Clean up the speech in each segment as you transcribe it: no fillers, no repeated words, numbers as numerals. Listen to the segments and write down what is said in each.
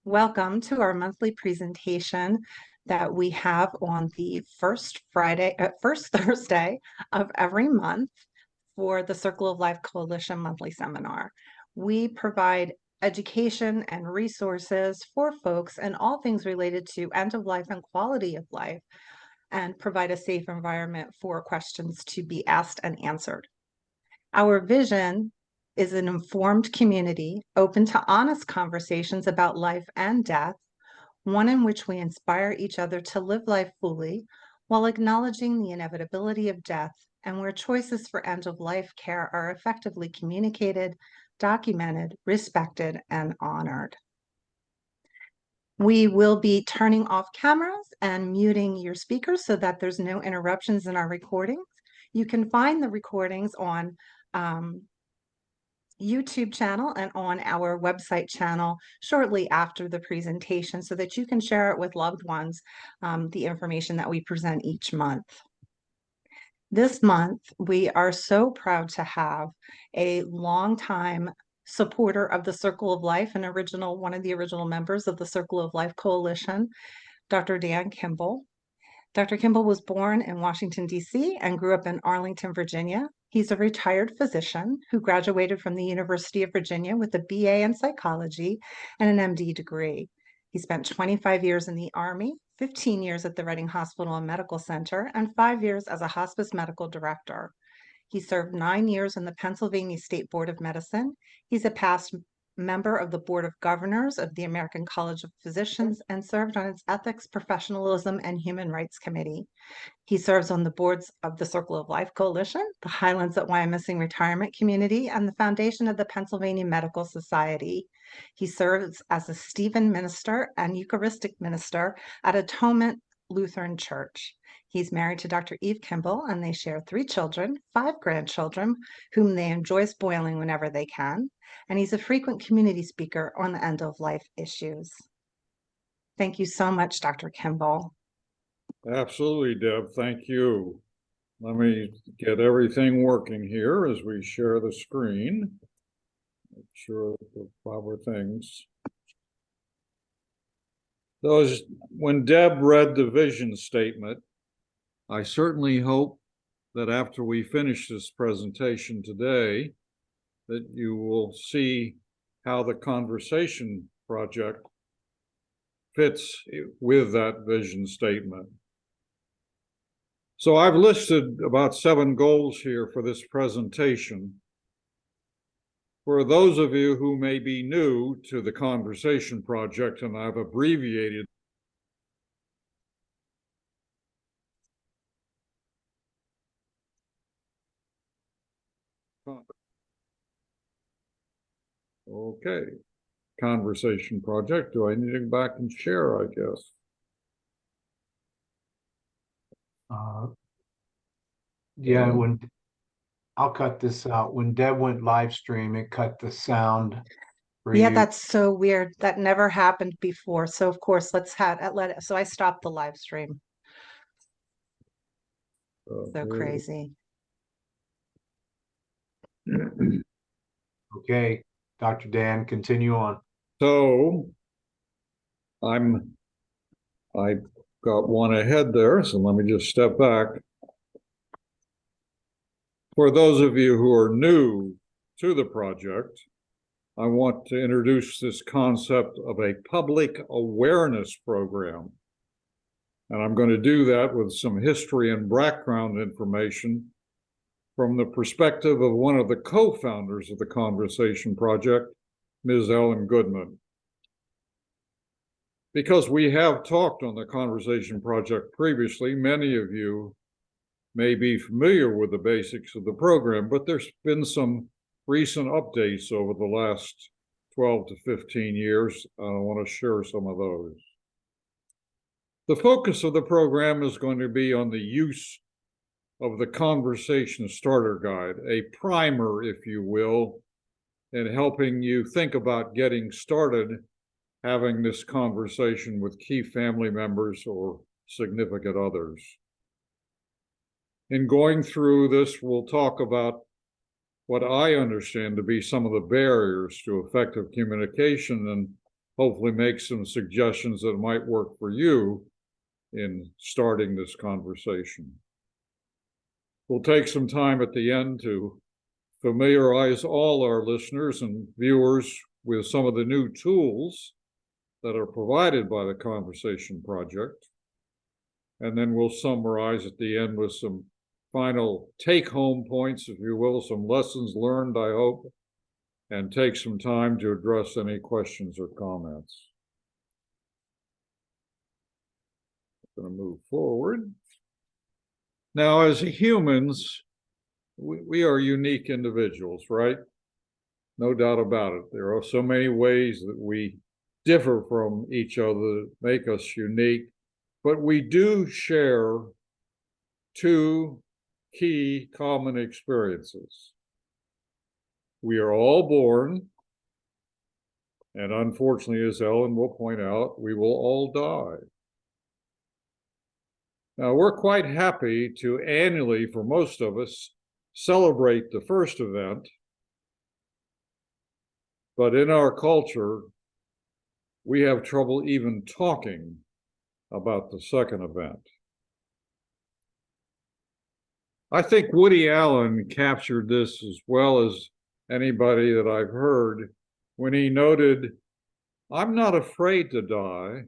Welcome to our monthly presentation that we have on the first Thursday of every month for the Circle of Life Coalition monthly seminar. We provide education and resources for folks and all things related to end of life and quality of life, and provide a safe environment for questions to be asked and answered. Our vision is an informed community open to honest conversations about life and death, one in which we inspire each other to live life fully while acknowledging the inevitability of death, and where choices for end-of-life care are effectively communicated, documented, respected, and honored. We will be turning off cameras and muting your speakers so that there's no interruptions in our recordings. You can find the recordings on YouTube channel and on our website channel shortly after the presentation so that you can share it with loved ones, the information that we present each month. This month, we are so proud to have a longtime supporter of the Circle of Life and one of the original members of the Circle of Life Coalition, Dr. Dan Kimball. Dr. Kimball was born in Washington, D.C. and grew up in Arlington, Virginia. He's a retired physician who graduated from the University of Virginia with a BA in psychology and an MD degree. He spent 25 years in the Army, 15 years at the Reading Hospital and Medical Center, and 5 years as a hospice medical director. He served 9 years in the Pennsylvania State Board of Medicine. He's a past member of the Board of Governors of the American College of Physicians and served on its Ethics, Professionalism, and Human Rights Committee. He serves on the boards of the Circle of Life Coalition, the Highlands at Wyomissing Retirement Community, and the Foundation of the Pennsylvania Medical Society. He serves as a Stephen minister and Eucharistic minister at Atonement Lutheran Church. He's married to Dr. Eve Kimball, and they share 3 children, 5 grandchildren, whom they enjoy spoiling whenever they can. And he's a frequent community speaker on the end-of-life issues. Thank you so much, Dr. Kimball. Absolutely, Deb. Thank you. Let me get everything working here as we share the screen. Make sure the proper things. When Deb read the vision statement, I certainly hope that after we finish this presentation today, that you will see how the conversation project fits with that vision statement. So I've listed about 7 goals here for this presentation. For those of you who may be new to the conversation project, and I've abbreviated Okay, conversation project. Do I need to go back and share, I guess? Yeah, when I'll cut this out. When Deb went live stream, it cut the sound for Yeah, you. that's so weird. That never happened before. So of course, so I stopped the live stream. So crazy. Okay, Dr. Dan, continue on. So I got one ahead there, so let me just step back. For those of you who are new to the project, I want to introduce this concept of a public awareness program. And I'm going to do that with some history and background information from the perspective of one of the co-founders of the Conversation Project, Ms. Ellen Goodman. Because we have talked on the Conversation Project previously, many of you may be familiar with the basics of the program, but there's been some recent updates over the last 12 to 15 years. I want to share some of those. The focus of the program is going to be on the use of the Conversation Starter Guide, a primer, if you will, in helping you think about getting started having this conversation with key family members or significant others. In going through this, we'll talk about what I understand to be some of the barriers to effective communication and hopefully make some suggestions that might work for you in starting this conversation. We'll take some time at the end to familiarize all our listeners and viewers with some of the new tools that are provided by the Conversation Project. And then we'll summarize at the end with some final take-home points, if you will, some lessons learned, I hope, and take some time to address any questions or comments. I'm going to move forward. Now, as humans, we are unique individuals, right? No doubt about it. There are so many ways that we differ from each other that make us unique, but we do share two key common experiences. We are all born, and unfortunately, as Ellen will point out, we will all die. Now, we're quite happy to annually, for most of us, celebrate the first event, but in our culture, we have trouble even talking about the second event. I think Woody Allen captured this as well as anybody that I've heard when he noted, "I'm not afraid to die.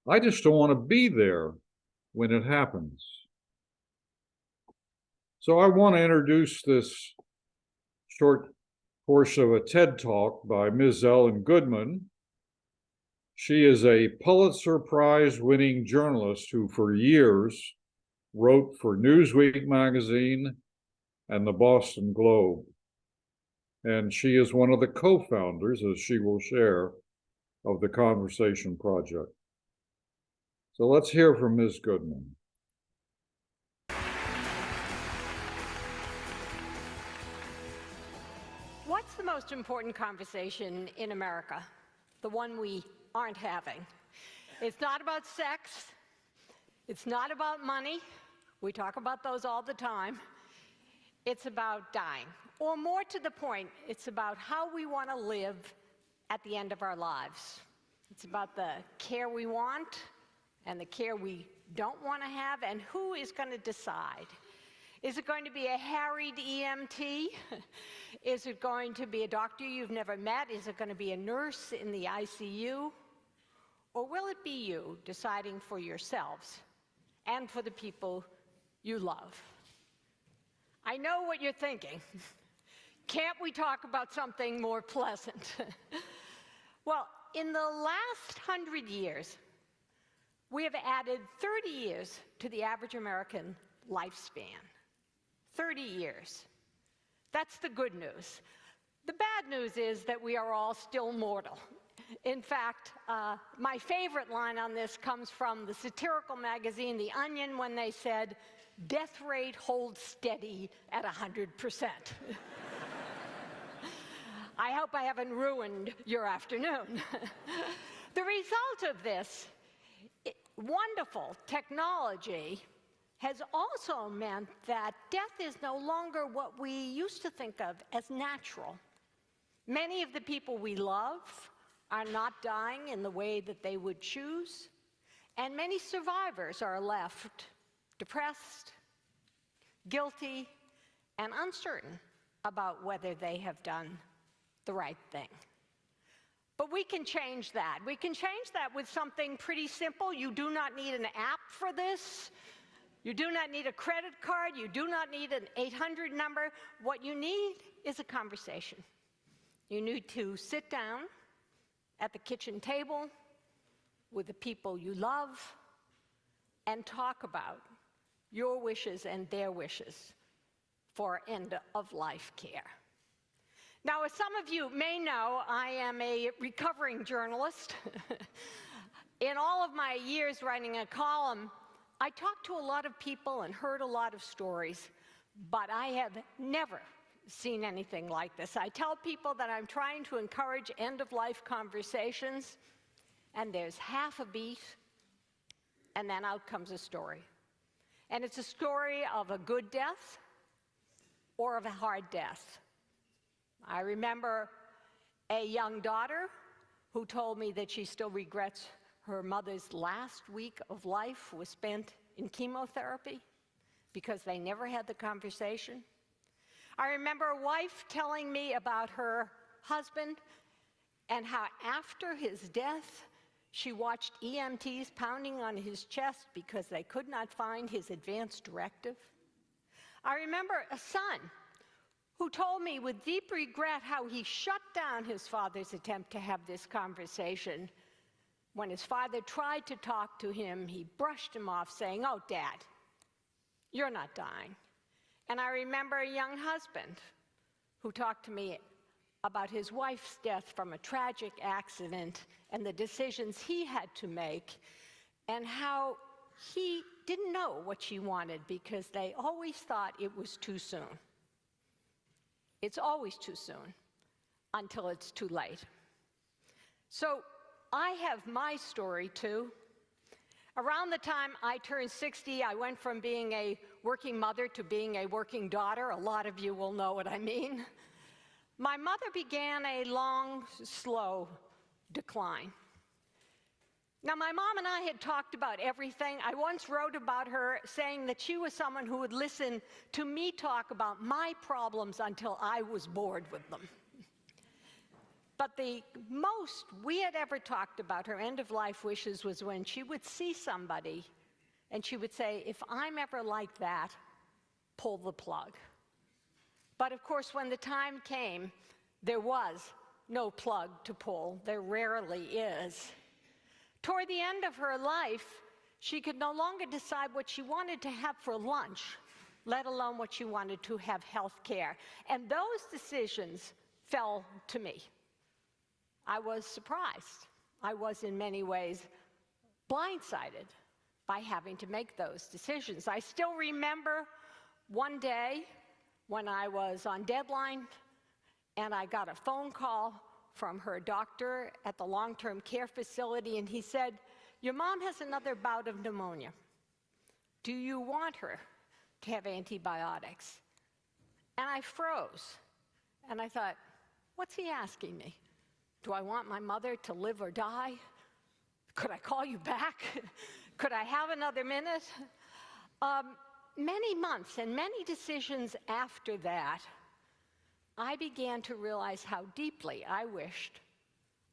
I just don't want to be there when it happens." So I want to introduce this short portion of a TED Talk by Ms. Ellen Goodman. She is a Pulitzer Prize winning journalist who for years wrote for Newsweek magazine and the Boston Globe. And she is one of the co-founders, as she will share, of the Conversation Project. So let's hear from Ms. Goodman. What's the most important conversation in America? The one we aren't having. It's not about sex. It's not about money. We talk about those all the time. It's about dying. Or more to the point, it's about how we want to live at the end of our lives. It's about the care we want and the care we don't want to have, and who is going to decide. Is it going to be a harried EMT? Is it going to be a doctor you've never met? Is it going to be a nurse in the ICU? Or will it be you deciding for yourselves and for the people you love? I know what you're thinking. Can't we talk about something more pleasant? Well, in the last 100 years, we have added 30 years to the average American lifespan. 30 years. That's the good news. The bad news is that we are all still mortal. In fact, my favorite line on this comes from the satirical magazine, The Onion, when they said, "Death rate holds steady at 100%. I hope I haven't ruined your afternoon. The result of this wonderful technology has also meant that death is no longer what we used to think of as natural. Many of the people we love are not dying in the way that they would choose, and many survivors are left depressed, guilty, and uncertain about whether they have done the right thing. But we can change that. We can change that with something pretty simple. You do not need an app for this. You do not need a credit card. You do not need an 800 number. What you need is a conversation. You need to sit down at the kitchen table with the people you love and talk about your wishes and their wishes for end-of-life care. Now, as some of you may know, I am a recovering journalist. In all of my years writing a column, I talked to a lot of people and heard a lot of stories, but I have never seen anything like this. I tell people that I'm trying to encourage end-of-life conversations, and there's half a beat, and then out comes a story. And it's a story of a good death or of a hard death. I remember a young daughter who told me that she still regrets her mother's last week of life was spent in chemotherapy because they never had the conversation. I remember a wife telling me about her husband and how after his death, she watched EMTs pounding on his chest because they could not find his advance directive. I remember a son who told me with deep regret how he shut down his father's attempt to have this conversation. When his father tried to talk to him, he brushed him off, saying, "Oh, Dad, you're not dying." And I remember a young husband who talked to me about his wife's death from a tragic accident and the decisions he had to make, and how he didn't know what she wanted because they always thought it was too soon. It's always too soon until it's too late. So I have my story too. Around the time I turned 60, I went from being a working mother to being a working daughter. A lot of you will know what I mean. My mother began a long, slow decline. Now, my mom and I had talked about everything. I once wrote about her saying that she was someone who would listen to me talk about my problems until I was bored with them. But the most we had ever talked about her end-of-life wishes was when she would see somebody and she would say, "If I'm ever like that, pull the plug." But of course, when the time came, there was no plug to pull. There rarely is. Toward the end of her life, she could no longer decide what she wanted to have for lunch, let alone what she wanted to have health care. And those decisions fell to me. I was surprised. I was in many ways blindsided by having to make those decisions. I still remember one day when I was on deadline and I got a phone call from her doctor at the long-term care facility, and he said, "Your mom has another bout of pneumonia. Do you want her to have antibiotics?" And I froze, and I thought, what's he asking me? Do I want my mother to live or die? Could I call you back? Could I have another minute? Many months and many decisions after that, I began to realize how deeply I wished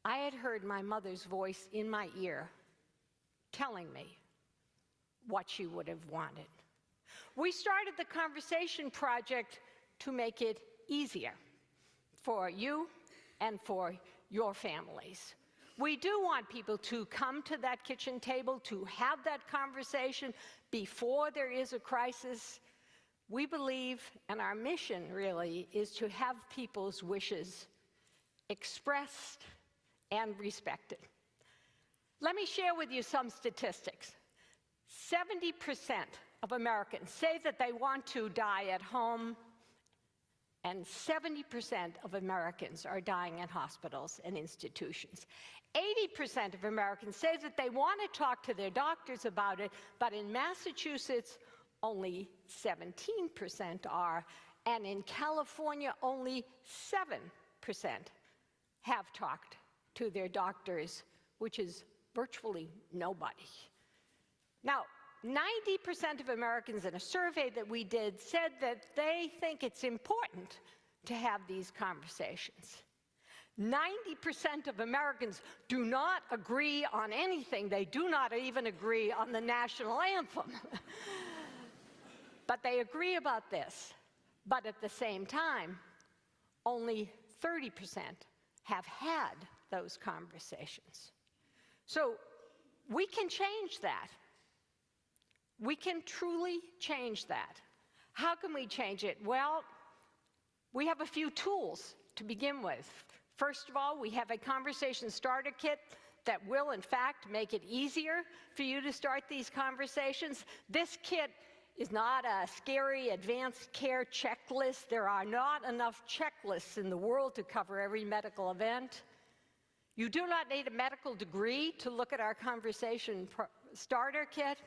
I had heard my mother's voice in my ear telling me what she would have wanted. We started the Conversation Project to make it easier for you and for your families. We do want people to come to that kitchen table, to have that conversation before there is a crisis. We believe, and our mission really, is to have people's wishes expressed and respected. Let me share with you some statistics. 70% of Americans say that they want to die at home, and 70% of Americans are dying in hospitals and institutions. 80% of Americans say that they want to talk to their doctors about it, but in Massachusetts, only 17% are, and in California, only 7% have talked to their doctors, which is virtually nobody. Now, 90% of Americans in a survey that we did said that they think it's important to have these conversations. 90% of Americans do not agree on anything. They do not even agree on the national anthem. But they agree about this. But at the same time, only 30% have had those conversations. So we can change that. We can truly change that. How can we change it? Well, we have a few tools to begin with. First of all, we have a conversation starter kit that will, in fact, make it easier for you to start these conversations. This kit is not a scary advanced care checklist. There are not enough checklists in the world to cover every medical event. You do not need a medical degree to look at our conversation starter kit.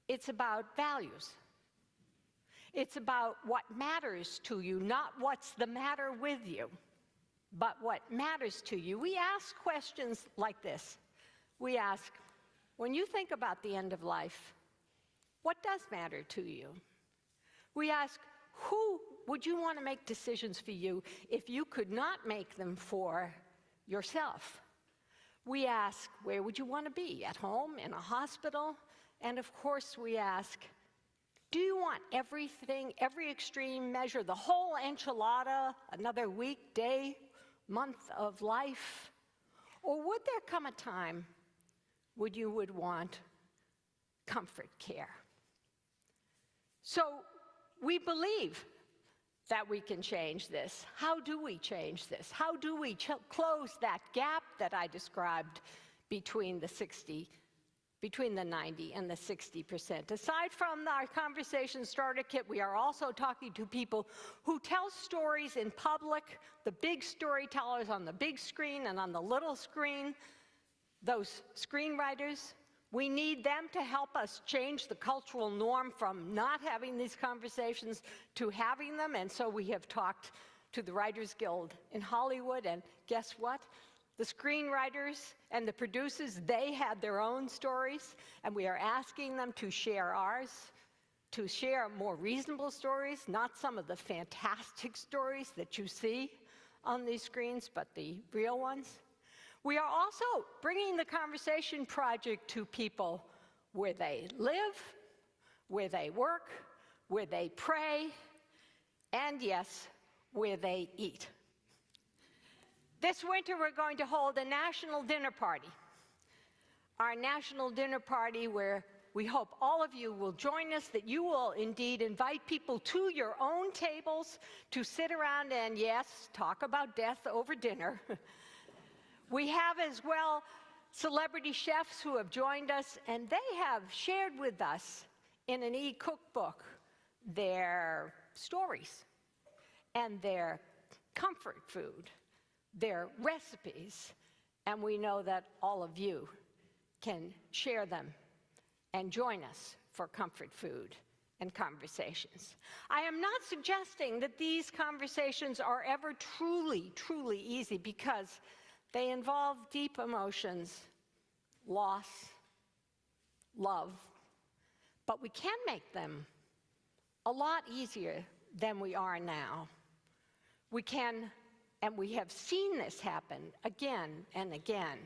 It's about values. It's about what matters to you, not what's the matter with you. but what matters to you. We ask questions like this. We ask, when you think about the end of life, what does matter to you? We ask, who would you want to make decisions for you if you could not make them for yourself? We ask, where would you want to be? At home, in a hospital? And of course we ask, do you want everything, every extreme measure, the whole enchilada, another week, day, month of life? Or would there come a time when you would want comfort care? So we believe that we can change this. How do we change this? How do we close that gap that I described between the 90 and the 60%? Aside from our conversation starter kit, we are also talking to people who tell stories in public, the big storytellers on the big screen and on the little screen, those screenwriters. We need them to help us change the cultural norm from not having these conversations to having them. And so we have talked to the Writers Guild in Hollywood, and guess what? The screenwriters and the producers, they had their own stories, and we are asking them to share ours, to share more reasonable stories, not some of the fantastic stories that you see on these screens, but the real ones. We are also bringing the Conversation Project to people where they live, where they work, where they pray, and yes, where they eat. This winter, we're going to hold a national dinner party. Our national dinner party where we hope all of you will join us, that you will indeed invite people to your own tables to sit around and, yes, talk about death over dinner. We have as well celebrity chefs who have joined us, and they have shared with us in an e-cookbook their stories and their comfort food, their recipes, and we know that all of you can share them and join us for comfort food and conversations. I am not suggesting that these conversations are ever truly, truly easy, because they involve deep emotions, loss, love, but we can make them a lot easier than we are now. We can, and we have seen this happen again and again.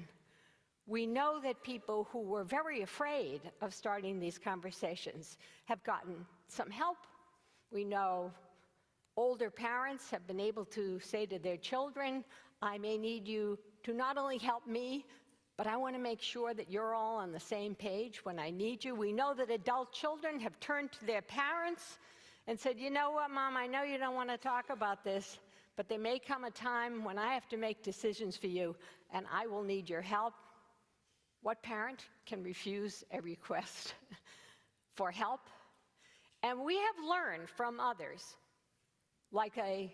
We know that people who were very afraid of starting these conversations have gotten some help. We know older parents have been able to say to their children, I may need you to not only help me, but I want to make sure that you're all on the same page when I need you. We know that adult children have turned to their parents and said, you know what, Mom, I know you don't want to talk about this, but there may come a time when I have to make decisions for you, and I will need your help. What parent can refuse a request for help? And we have learned from others, like a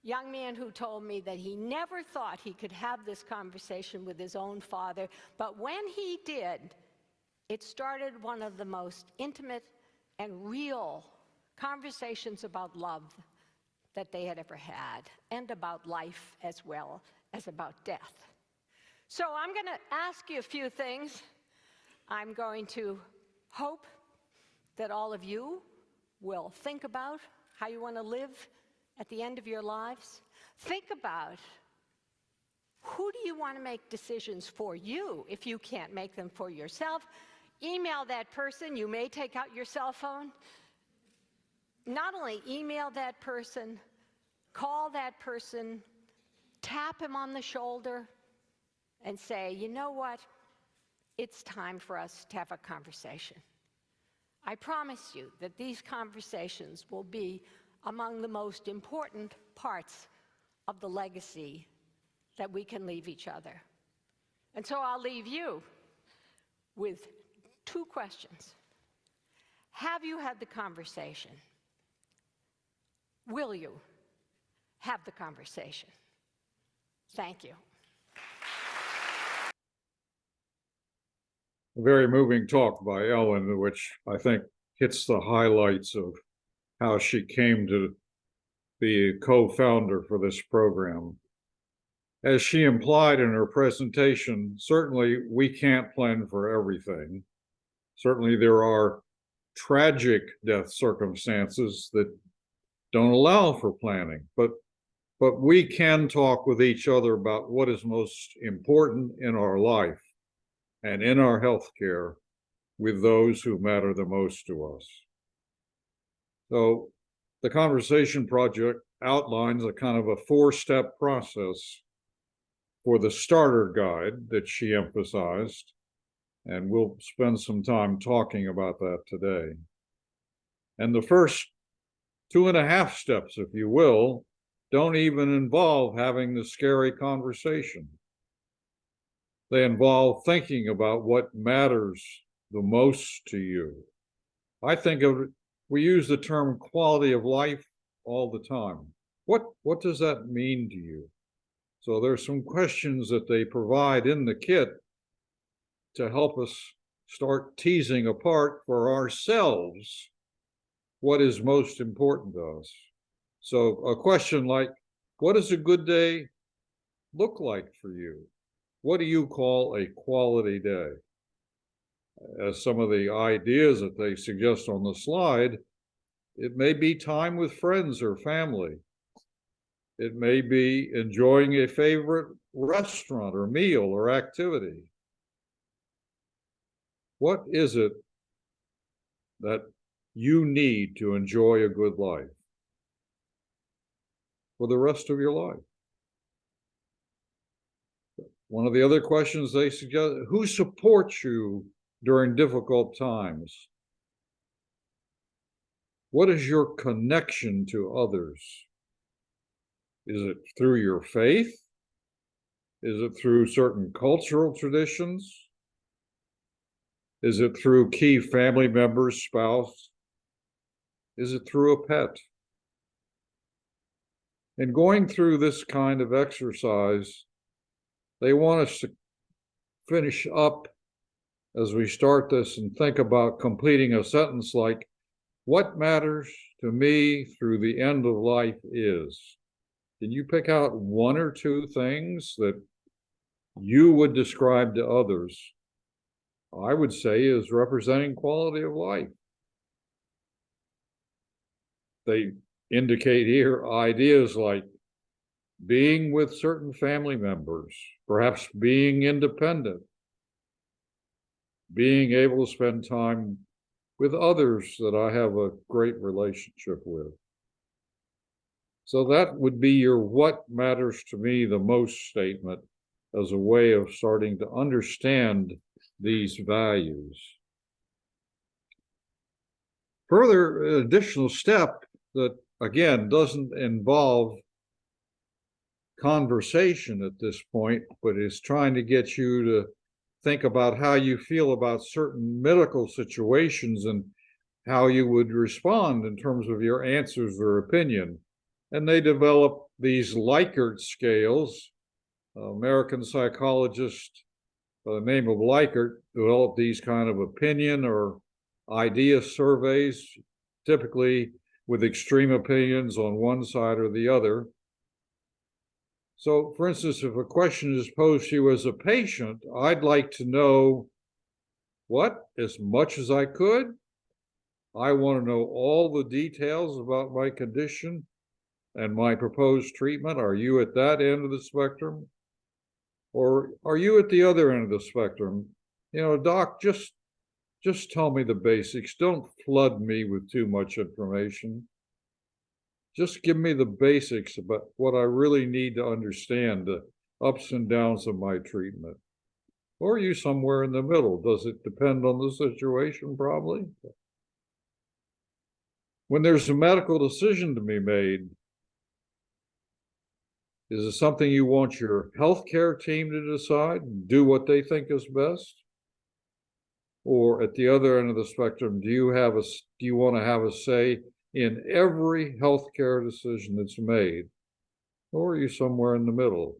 young man who told me that he never thought he could have this conversation with his own father, but when he did, it started one of the most intimate and real conversations about love that they had ever had, and about life as well as about death. So I'm going to ask you a few things. I'm going to hope that all of you will think about how you want to live at the end of your lives. Think about, who do you want to make decisions for you if you can't make them for yourself? Email that person. You may take out your cell phone. Not only email that person, call that person, tap him on the shoulder, and say, you know what? It's time for us to have a conversation. I promise you that these conversations will be among the most important parts of the legacy that we can leave each other. And so I'll leave you with two questions. Have you had the conversation? Will you have the conversation? Thank you. A very moving talk by Ellen, which I think hits the highlights of how she came to be a co-founder for this program. as she implied in her presentation, certainly we can't plan for everything. Certainly there are tragic death circumstances that don't allow for planning, but we can talk with each other about what is most important in our life and in our healthcare with those who matter the most to us. So the Conversation Project outlines a kind of a 4-step process for the starter guide that she emphasized, and we'll spend some time talking about that today. And the first 2.5 steps, if you will, don't even involve having the scary conversation. They involve thinking about what matters the most to you. I think of it, we use the term quality of life all the time. What does that mean to you? So there's some questions that they provide in the kit to help us start teasing apart for ourselves what is most important to us. So a question like, what does a good day look like for you? What do you call a quality day? As some of the ideas that they suggest on the slide, it may be time with friends or family. It may be enjoying a favorite restaurant or meal or activity. What is it that you need to enjoy a good life for the rest of your life? One of the other questions they suggest, who supports you during difficult times? What is your connection to others? Is it through your faith? Is it through certain cultural traditions? Is it through key family members, spouse? Is it through a pet? In going through this kind of exercise, they want us to finish up as we start this and think about completing a sentence like, what matters to me through the end of life is. Can you pick out 1 or 2 things that you would describe to others, I would say, is representing quality of life? They indicate here ideas like being with certain family members, perhaps being independent, being able to spend time with others that I have a great relationship with. So that would be your what matters to me the most statement as a way of starting to understand these values. Further, additional step that, again, doesn't involve conversation at this point, but is trying to get you to think about how you feel about certain medical situations and how you would respond in terms of your answers or opinion. And they develop these Likert scales. American psychologist by the name of Likert developed these kind of opinion or idea surveys, typically with extreme opinions on one side or the other. So, for instance, if a question is posed to you as a patient, I'd like to know what, as much as I could. I want to know all the details about my condition and my proposed treatment. Are you at that end of the spectrum? Or are you at the other end of the spectrum? You know, doc, just tell me the basics. Don't flood me with too much information. Just give me the basics about what I really need to understand, the ups and downs of my treatment. Or are you somewhere in the middle? Does it depend on the situation? Probably. When there's a medical decision to be made, is it something you want your healthcare team to decide and do what they think is best? Or at the other end of the spectrum, do you want to have a say in every healthcare decision that's made? Or are you somewhere in the middle?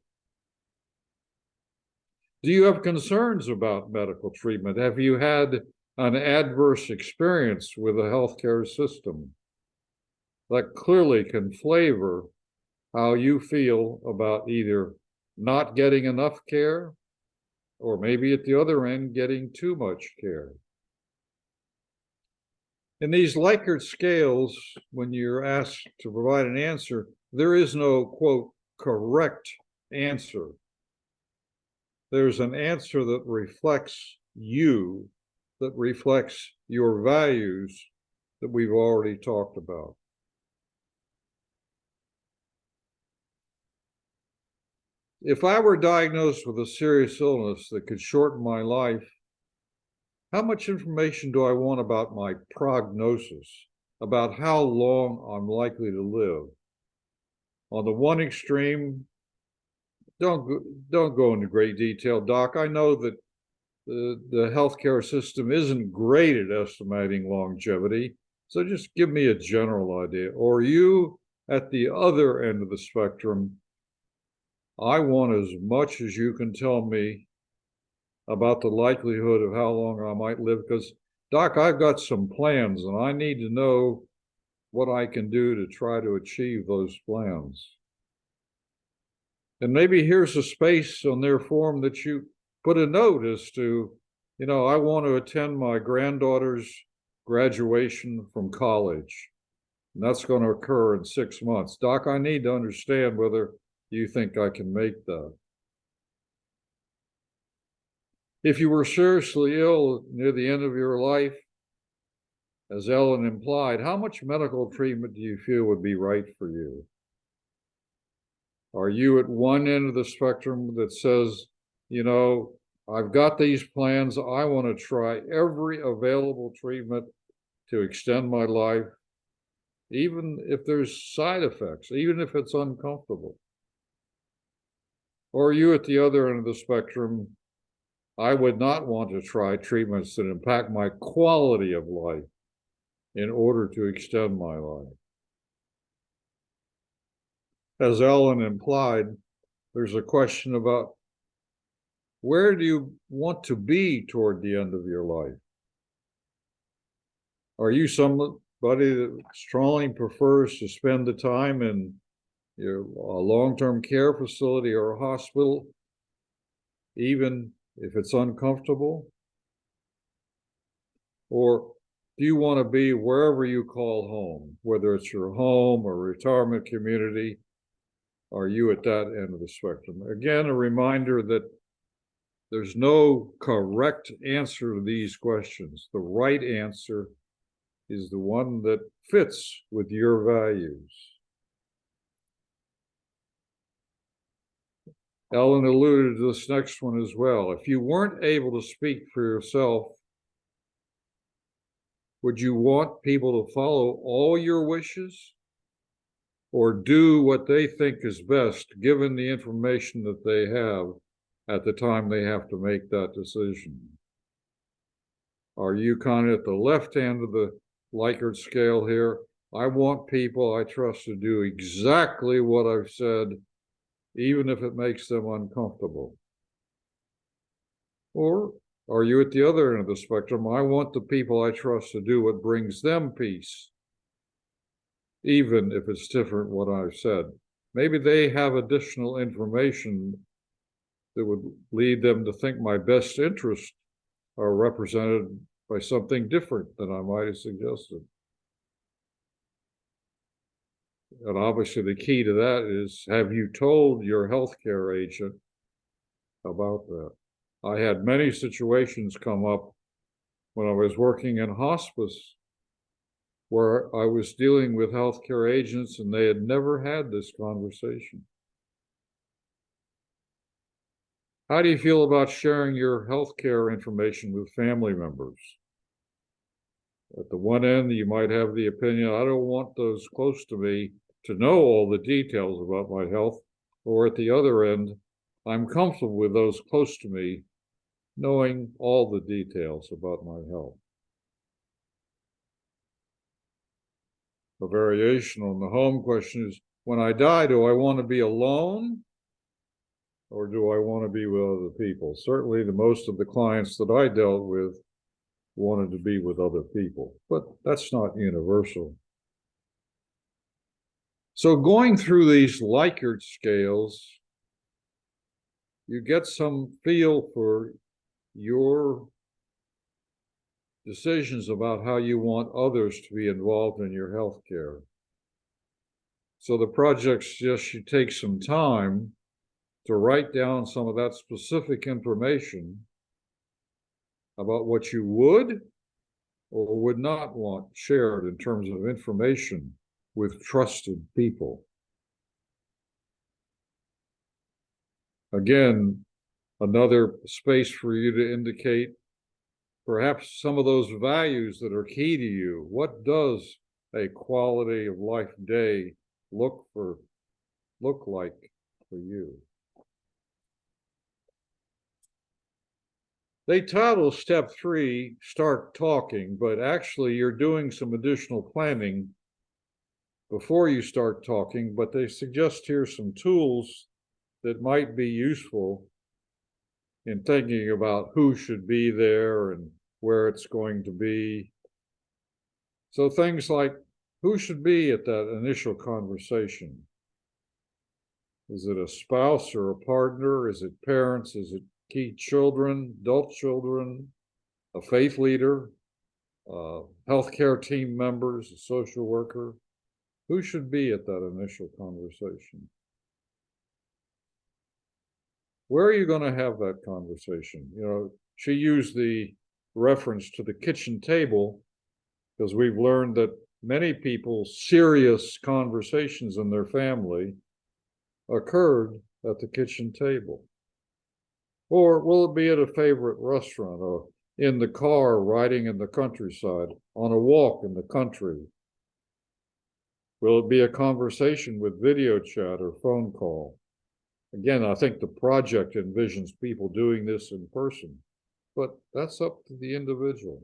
Do you have concerns about medical treatment? Have you had an adverse experience with a healthcare system? That clearly can flavor how you feel about either not getting enough care, or maybe at the other end, getting too much care. In these Likert scales, when you're asked to provide an answer, there is no, quote, correct answer. There's an answer that reflects you, that reflects your values that we've already talked about. If I were diagnosed with a serious illness that could shorten my life, how much information do I want about my prognosis, about how long I'm likely to live? On the one extreme, don't go into great detail, Doc. I know that the healthcare system isn't great at estimating longevity, so just give me a general idea. Or you, at the other end of the spectrum, I want as much as you can tell me about the likelihood of how long I might live, because, Doc, I've got some plans and I need to know what I can do to try to achieve those plans. And maybe here's a space on their form that you put a note as to, you know, I want to attend my granddaughter's graduation from college, and that's going to occur in 6 months. Doc, I need to understand whether you think I can make that. If you were seriously ill near the end of your life, as Ellen implied, how much medical treatment do you feel would be right for you? Are you at one end of the spectrum that says, you know, I've got these plans, I want to try every available treatment to extend my life, even if there's side effects, even if it's uncomfortable? Or are you at the other end of the spectrum? I would not want to try treatments that impact my quality of life in order to extend my life. As Ellen implied, there's a question about where do you want to be toward the end of your life? Are you somebody that strongly prefers to spend the time in a long-term care facility or a hospital, even if it's uncomfortable? Or do you want to be wherever you call home, whether it's your home or retirement community? Are you at that end of the spectrum? Again, a reminder that there's no correct answer to these questions. The right answer is the one that fits with your values. Ellen alluded to this next one as well. If you weren't able to speak for yourself, would you want people to follow all your wishes or do what they think is best given the information that they have at the time they have to make that decision? Are you kind of at the left hand of the Likert scale here? I want people I trust to do exactly what I've said, even if it makes them uncomfortable. Or are you at the other end of the spectrum? I want the people I trust to do what brings them peace, even if it's different what I've said. Maybe they have additional information that would lead them to think my best interests are represented by something different than I might have suggested. And obviously the key to that is, have you told your healthcare agent about that? I had many situations come up when I was working in hospice where I was dealing with healthcare agents and they had never had this conversation. How do you feel about sharing your healthcare information with family members? At the one end, you might have the opinion, I don't want those close to me to know all the details about my health. Or at the other end, I'm comfortable with those close to me knowing all the details about my health. A variation on the home question is, when I die, do I want to be alone or do I want to be with other people? Certainly the most of the clients that I dealt with wanted to be with other people, but that's not universal. So going through these Likert scales, you get some feel for your decisions about how you want others to be involved in your health care. So the project suggests you take some time to write down some of that specific information about what you would or would not want shared in terms of information with trusted people. Again, another space for you to indicate perhaps some of those values that are key to you. What does a quality of life day look like for you? They title step 3, start talking, but actually you're doing some additional planning before you start talking, but they suggest here some tools that might be useful in thinking about who should be there and where it's going to be. So things like, who should be at that initial conversation? Is it a spouse or a partner? Is it parents? Is it key children, adult children, a faith leader, healthcare team members, a social worker? Who should be at that initial conversation? Where are you going to have that conversation? You know, she used the reference to the kitchen table because we've learned that many people's serious conversations in their family occurred at the kitchen table. Or will it be at a favorite restaurant or in the car riding in the countryside, on a walk in the country? Will it be a conversation with video chat or phone call? Again, I think the project envisions people doing this in person, but that's up to the individual.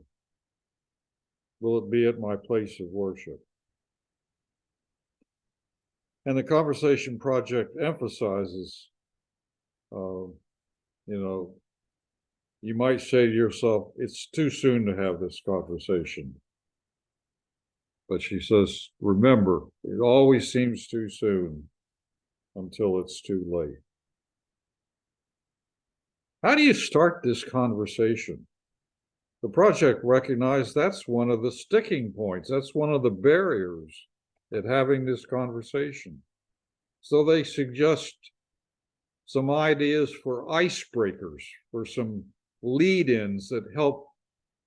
Will it be at my place of worship? And the conversation project emphasizes, you might say to yourself, it's too soon to have this conversation. But she says, remember, it always seems too soon until it's too late. How do you start this conversation? The project recognized that's one of the sticking points. That's one of the barriers at having this conversation. So they suggest some ideas for icebreakers, for some lead-ins that help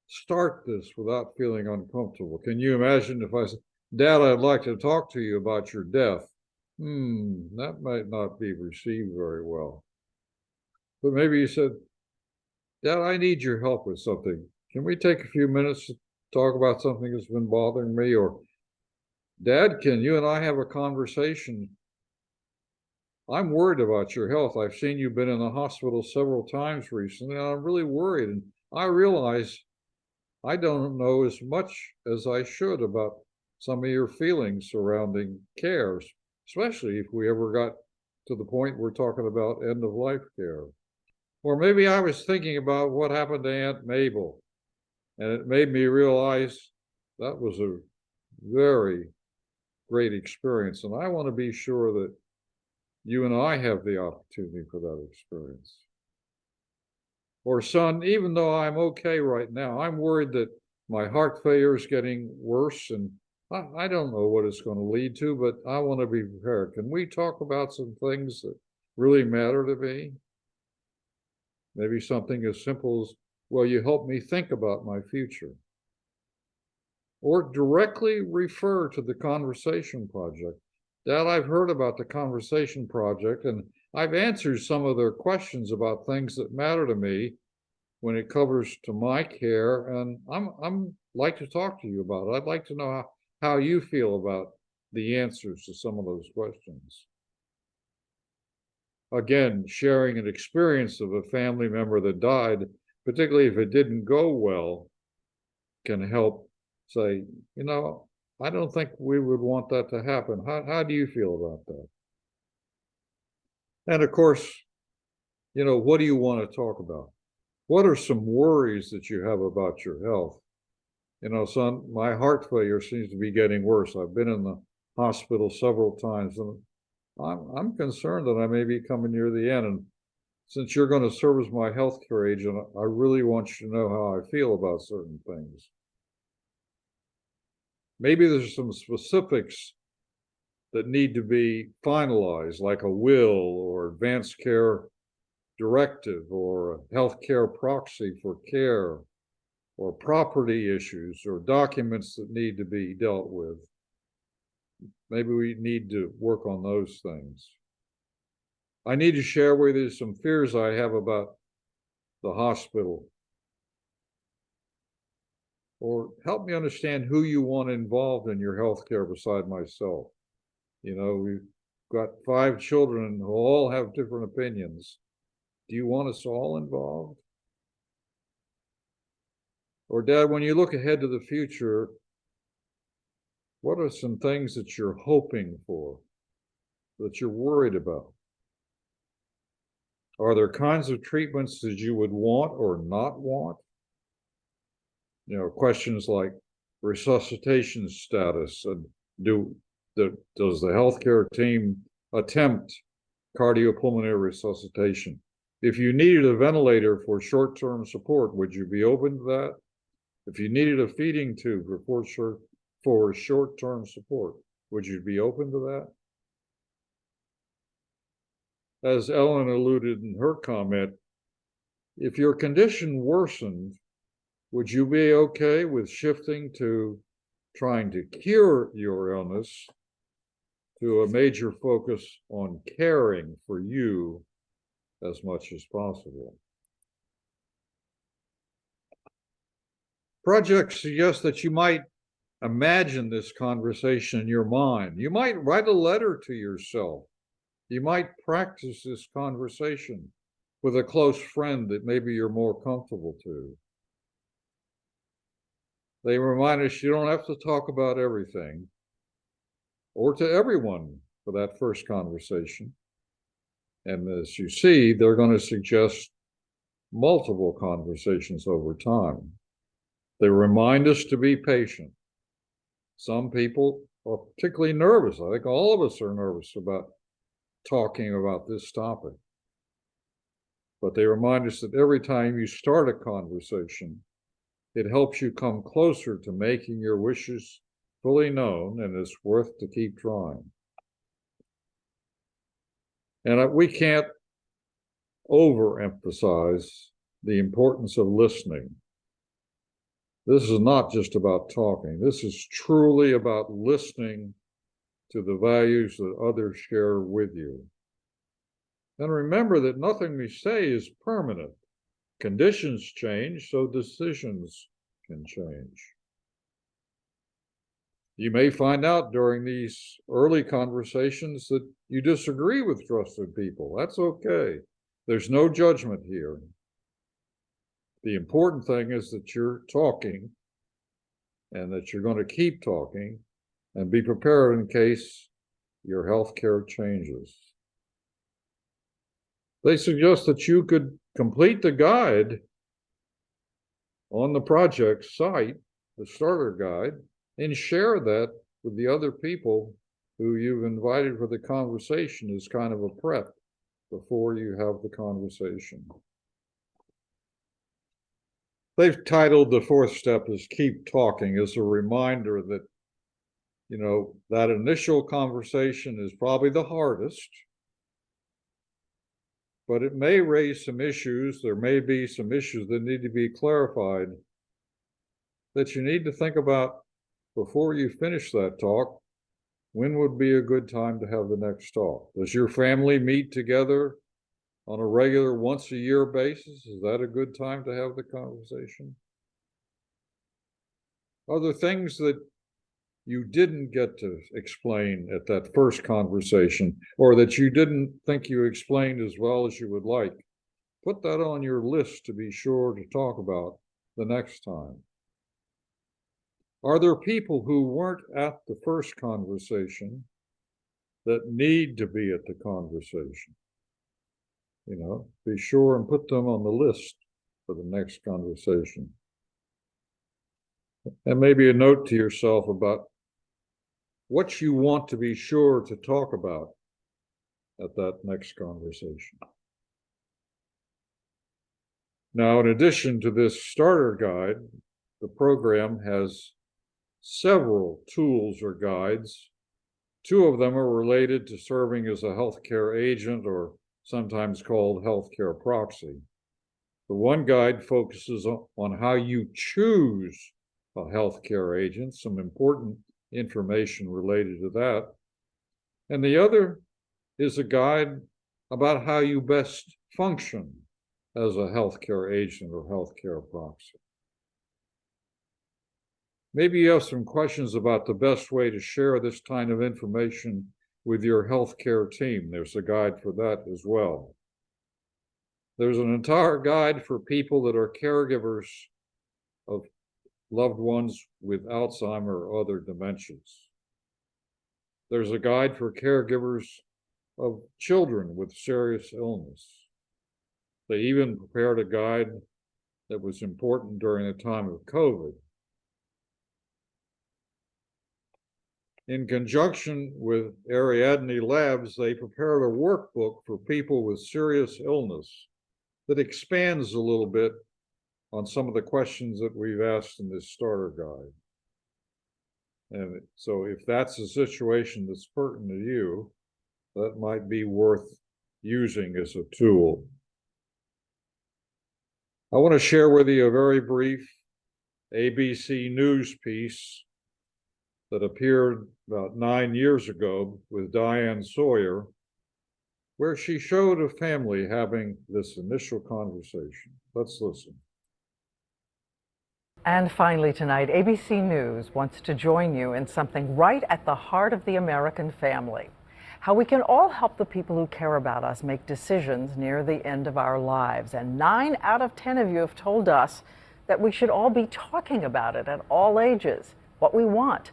start this without feeling uncomfortable. Can you imagine if I said, Dad, I'd like to talk to you about your death? That might not be received very well. But maybe you said, Dad, I need your help with something. Can we take a few minutes to talk about something that's been bothering me? Or, Dad, can you and I have a conversation? I'm worried about your health. I've seen you've been in the hospital several times recently, and I'm really worried. And I realize I don't know as much as I should about some of your feelings surrounding care, especially if we ever got to the point we're talking about end of life care. Or maybe I was thinking about what happened to Aunt Mabel, and it made me realize that was a very great experience. And I want to be sure that you and I have the opportunity for that experience. Or, son, even though I'm okay right now, I'm worried that my heart failure is getting worse, and I don't know what it's going to lead to, but I want to be prepared. Can we talk about some things that really matter to me? Maybe something as simple as, well, you help me think about my future. Or directly refer to the conversation project. Dad, I've heard about the conversation project, and I've answered some of their questions about things that matter to me when it covers to my care, and I'm like to talk to you about it. I'd like to know how you feel about the answers to some of those questions. Again, sharing an experience of a family member that died, particularly if it didn't go well, can help say, I don't think we would want that to happen. How do you feel about that? And of course, what do you want to talk about? What are some worries that you have about your health? Son, my heart failure seems to be getting worse. I've been in the hospital several times, and I'm concerned that I may be coming near the end. And since you're going to serve as my healthcare agent, I really want you to know how I feel about certain things. Maybe there's some specifics that need to be finalized, like a will or advanced care directive or a healthcare proxy for care or property issues or documents that need to be dealt with. Maybe we need to work on those things. I need to share with you some fears I have about the hospital. Or help me understand who you want involved in your healthcare beside myself. You know, we've got 5 children who all have different opinions. Do you want us all involved? Or Dad, when you look ahead to the future, what are some things that you're hoping for, that you're worried about? Are there kinds of treatments that you would want or not want? You know, questions like resuscitation status and does the healthcare team attempt cardiopulmonary resuscitation? If you needed a ventilator for short-term support, would you be open to that? If you needed a feeding tube for short-term support, would you be open to that? As Ellen alluded in her comment, if your condition worsened, would you be okay with shifting to trying to cure your illness to a major focus on caring for you as much as possible? Projects suggest that you might imagine this conversation in your mind. You might write a letter to yourself. You might practice this conversation with a close friend that maybe you're more comfortable to. They remind us you don't have to talk about everything or to everyone for that first conversation. And as you see, they're going to suggest multiple conversations over time. They remind us to be patient. Some people are particularly nervous. I think all of us are nervous about talking about this topic. But they remind us that every time you start a conversation, it helps you come closer to making your wishes fully known, and it's worth to keep trying. And we can't overemphasize the importance of listening. This is not just about talking. This is truly about listening to the values that others share with you. And remember that nothing we say is permanent. Conditions change, so decisions can change. You may find out during these early conversations that you disagree with trusted people. That's okay. There's no judgment here. The important thing is that you're talking and that you're going to keep talking and be prepared in case your healthcare changes. They suggest that you could complete the guide on the project site, the starter guide, and share that with the other people who you've invited for the conversation as kind of a prep before you have the conversation. They've titled the 4th step as Keep Talking as a reminder that, you know, that initial conversation is probably the hardest, but it may raise some issues. There may be some issues that need to be clarified that you need to think about before you finish that talk. When would be a good time to have the next talk? Does your family meet together on a regular once-a-year basis? Is that a good time to have the conversation? Are there things that you didn't get to explain at that first conversation, or that you didn't think you explained as well as you would like? Put that on your list to be sure to talk about the next time. Are there people who weren't at the first conversation that need to be at the conversation? You know, be sure and put them on the list for the next conversation. And maybe a note to yourself about what you want to be sure to talk about at that next conversation. Now, in addition to this starter guide, the program has several tools or guides. Two of them are related to serving as a healthcare agent, or sometimes called healthcare proxy. The one guide focuses on how you choose a healthcare agent, some important information related to that. And the other is a guide about how you best function as a healthcare agent or healthcare proxy. Maybe you have some questions about the best way to share this kind of information with your healthcare team. There's a guide for that as well. There's an entire guide for people that are caregivers of loved ones with Alzheimer or other dementias. There's a guide for caregivers of children with serious illness. They even prepared a guide that was important during the time of COVID. In conjunction with Ariadne Labs, they prepared a workbook for people with serious illness that expands a little bit on some of the questions that we've asked in this starter guide. And so if that's a situation that's pertinent to you, that might be worth using as a tool. I want to share with you a very brief ABC News piece that appeared about 9 years ago with Diane Sawyer, where she showed a family having this initial conversation. Let's listen. And finally tonight, ABC News wants to join you in something right at the heart of the American family. How we can all help the people who care about us make decisions near the end of our lives. And 9 out of 10 of you have told us that we should all be talking about it at all ages, what we want.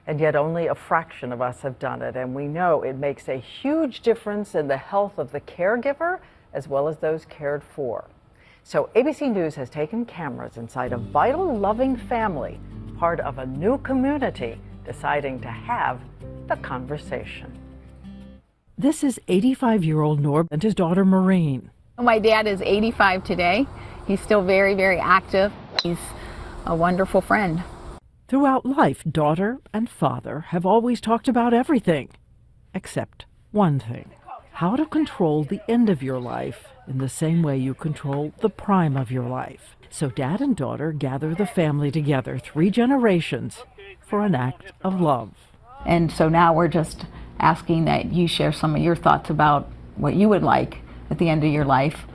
And yet only a fraction of us have done it. And we know it makes a huge difference in the health of the caregiver as well as those cared for. So ABC News has taken cameras inside a vital, loving family, part of a new community, deciding to have the conversation. This is 85-year-old Norb and his daughter Maureen. My dad is 85 today. He's still very, very active. He's a wonderful friend. Throughout life, daughter and father have always talked about everything, except one thing: how to control the end of your life in the same way you control the prime of your life. So dad and daughter gather the family together, 3 generations, for an act of love. And so now we're just asking that you share some of your thoughts about what you would like at the end of your life,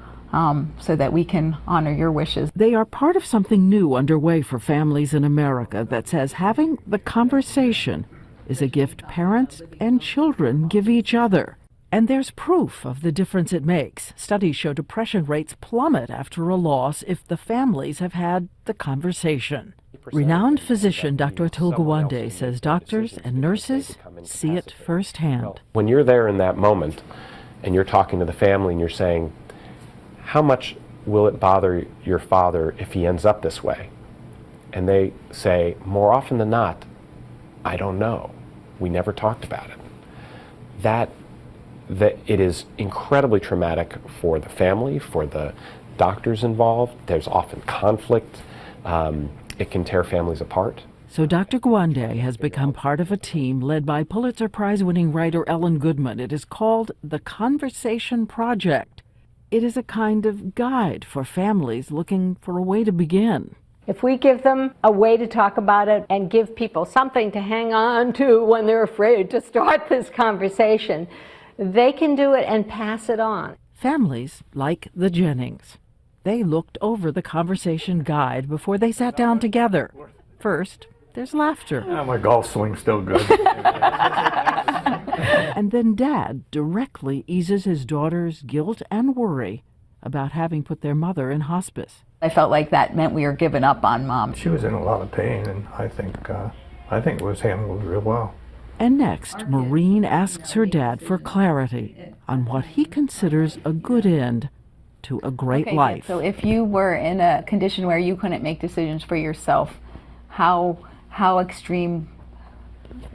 so that we can honor your wishes. They are part of something new underway for families in America that says having the conversation is a gift parents and children give each other. And there's proof of the difference it makes. Studies show depression rates plummet after a loss if the families have had the conversation. Renowned physician Dr. Atul Gawande says doctors and nurses see it firsthand. When you're there in that moment and you're talking to the family and you're saying, how much will it bother your father if he ends up this way? And they say, more often than not, I don't know. We never talked about it. That it is incredibly traumatic for the family, for the doctors involved. There's often conflict. It can tear families apart. So Dr. Gawande has become part of a team led by Pulitzer Prize-winning writer Ellen Goodman. It is called the Conversation Project. It is a kind of guide for families looking for a way to begin. If we give them a way to talk about it and give people something to hang on to when they're afraid to start this conversation, they can do it and pass it on. Families like the Jennings. They looked over the conversation guide before they sat down together. First, there's laughter. My golf swing's still good. And then Dad directly eases his daughter's guilt and worry about having put their mother in hospice. I felt like that meant we were giving up on Mom. She was in a lot of pain, and I think it was handled real well. And next, Maureen asks her dad for clarity on what he considers a good end to a great life. So if you were in a condition where you couldn't make decisions for yourself, how extreme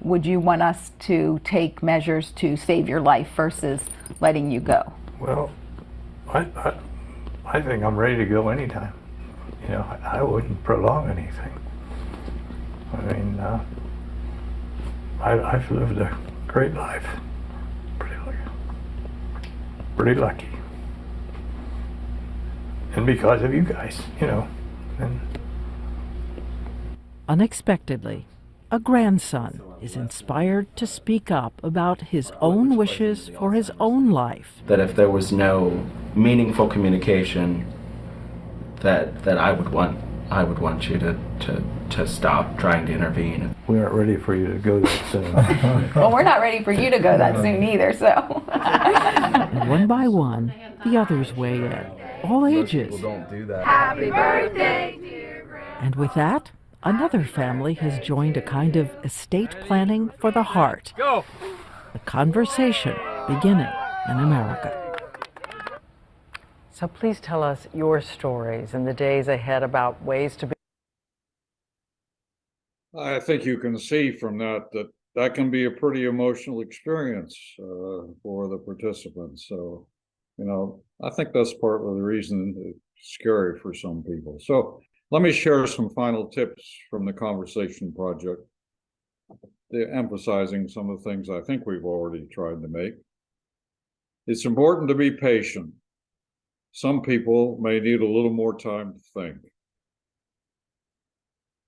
would you want us to take measures to save your life versus letting you go? Well, I think I'm ready to go anytime. You know, I wouldn't prolong anything. I mean, I've lived a great life. Pretty lucky. And because of you guys, you know. And Unexpectedly, a grandson is inspired to speak up about his own wishes for his own life. That if there was no meaningful communication, that I would want you to stop trying to intervene. we aren't ready for you to go that soon. Well, we're not ready for you to go that soon either, so. And one by one, the others weigh in, all ages. Don't do that. Happy birthday, dear Grandma. And with that, another family has joined a kind of estate planning for the heart. Go! The conversation beginning in America. So please tell us your stories in the days ahead about ways to be. I think you can see from that that can be a pretty emotional experience for the participants. So, you know, I think that's part of the reason it's scary for some people. So let me share some final tips from the Conversation Project, emphasizing some of the things I think we've already tried to make. It's important to be patient. Some people may need a little more time to think.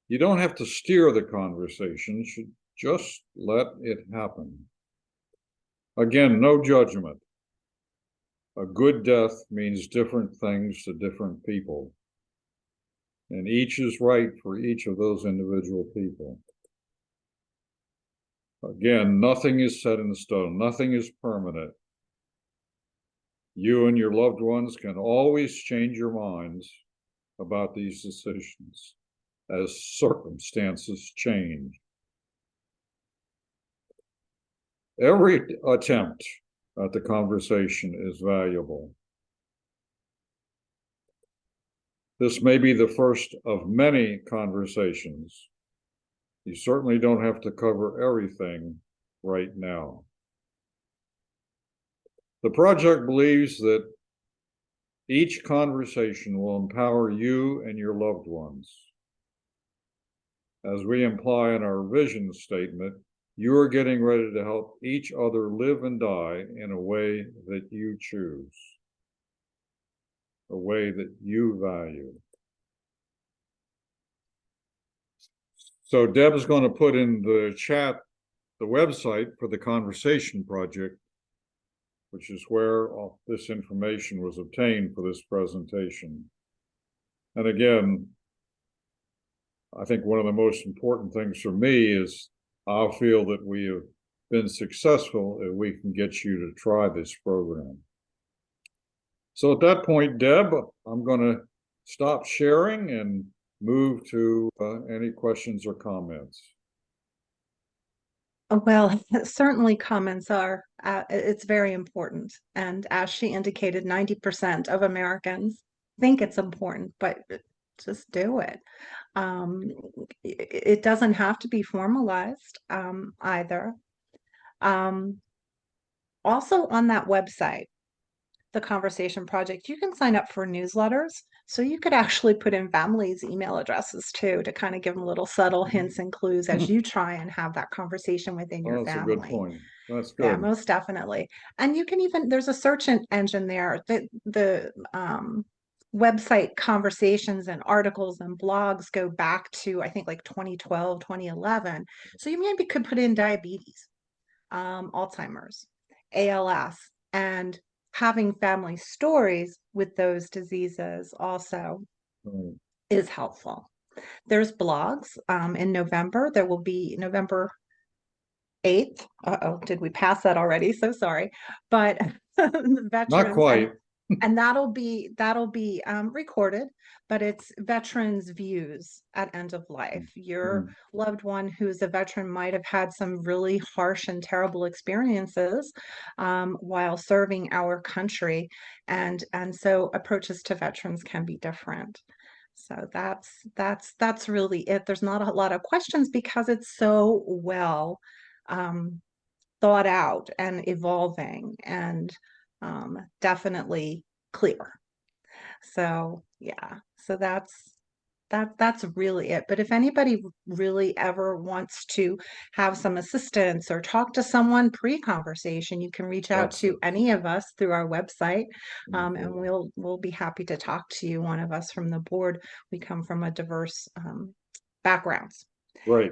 You don't have to steer the conversation, you should just let it happen. Again, no judgment. A good death means different things to different people. And each is right for each of those individual people. Again, nothing is set in stone, nothing is permanent. You and your loved ones can always change your minds about these decisions as circumstances change. Every attempt at the conversation is valuable. This may be the first of many conversations. You certainly don't have to cover everything right now. The project believes that each conversation will empower you and your loved ones. As we imply in our vision statement, you are getting ready to help each other live and die in a way that you choose, a way that you value. So Deb's going to put in the chat the website for the Conversation Project, which is where all this information was obtained for this presentation. And again, I think one of the most important things for me is I feel that we have been successful if we can get you to try this program. So at that point, Deb, I'm going to stop sharing and move to any questions or comments. Well, certainly comments are, it's very important. And as she indicated, 90% of Americans think it's important, but just do it. It doesn't have to be formalized either. Also on that website, the Conversation Project, you can sign up for newsletters. So you could actually put in families' email addresses too, to kind of give them little subtle hints and clues as you try and have that conversation within your That's family. a good point. That's good. Yeah, most definitely. And you can even, there's a search engine there that the website conversations and articles and blogs go back to, I think, like 2012, 2011. So you maybe could put in diabetes, Alzheimer's, ALS, and having family stories with those diseases also is helpful. There's blogs in November. There will be November 8th. Uh-oh, did we pass that already? So sorry. But the veterans, not quite. And that'll be recorded, but it's veterans' views at end of life. Your loved one who's a veteran might have had some really harsh and terrible experiences while serving our country, and so approaches to veterans can be different. So that's really it. There's not a lot of questions because it's so well thought out and evolving and definitely clear. So yeah, so that's really it. But if anybody really ever wants to have some assistance or talk to someone pre-conversation, you can reach out to any of us through our website, and we'll be happy to talk to you. One of us from the board. We come from a diverse backgrounds. Right.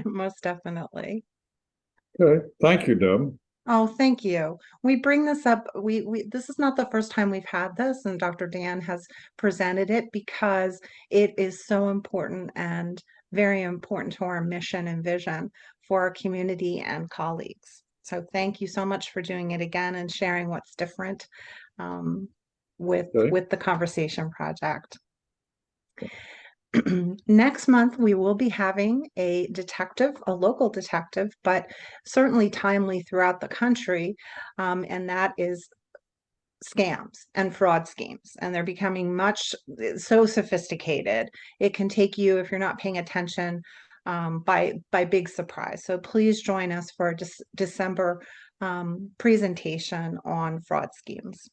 Most definitely. Okay. Thank you, Deb. Oh, thank you. We bring this up, this is not the first time we've had this, and Dr. Dan has presented it because it is so important and very important to our mission and vision for our community and colleagues. So thank you so much for doing it again and sharing what's different with the Conversation Project. Next month, we will be having a local detective, but certainly timely throughout the country, and that is scams and fraud schemes. And they're becoming so sophisticated. It can take you, if you're not paying attention, by big surprise. So please join us for a December presentation on fraud schemes.